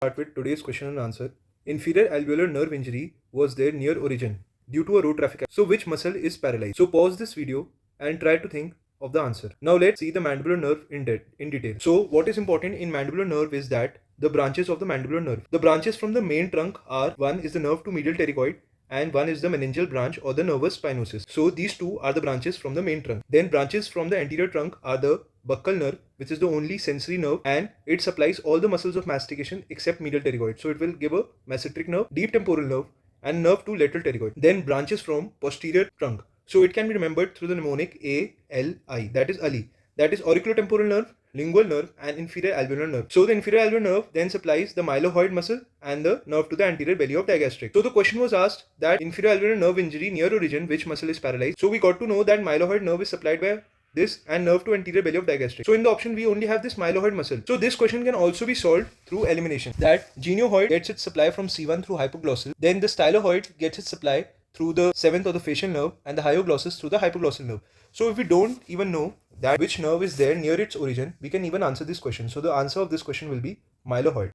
Start with today's question and answer. Inferior alveolar nerve injury was there near origin due to a road traffic accident. So which muscle is paralyzed? So pause this video and try to think of the answer. Now let's see the mandibular nerve in detail. So what is important in mandibular nerve is that the branches of the mandibular nerve. The branches from the main trunk are, one is the nerve to medial pterygoid and one is the meningeal branch or the nervus spinosus. So these two are the branches from the main trunk. Then branches from the anterior trunk are the buccal nerve, which is the only sensory nerve, and it supplies all the muscles of mastication except medial pterygoid. So it will give a masseteric nerve, deep temporal nerve, and nerve to lateral pterygoid. Then branches from posterior trunk. So it can be remembered through the mnemonic ALI, that is Ali. That is auriculotemporal nerve, lingual nerve, and inferior alveolar nerve. So the inferior alveolar nerve then supplies the mylohyoid muscle and the nerve to the anterior belly of digastric. So the question was asked that inferior alveolar nerve injury near origin, which muscle is paralyzed? So we got to know that mylohyoid nerve is supplied by this and nerve to anterior belly of digastric. So in the option we only have this mylohyoid muscle. So this question can also be solved through elimination. That geniohyoid gets its supply from C1 through hypoglossal. Then the stylohyoid gets its supply through the seventh or the facial nerve, and the hyoglossus through the hypoglossal nerve. So if we don't even know that which nerve is there near its origin, we can even answer this question. So the answer of this question will be mylohyoid.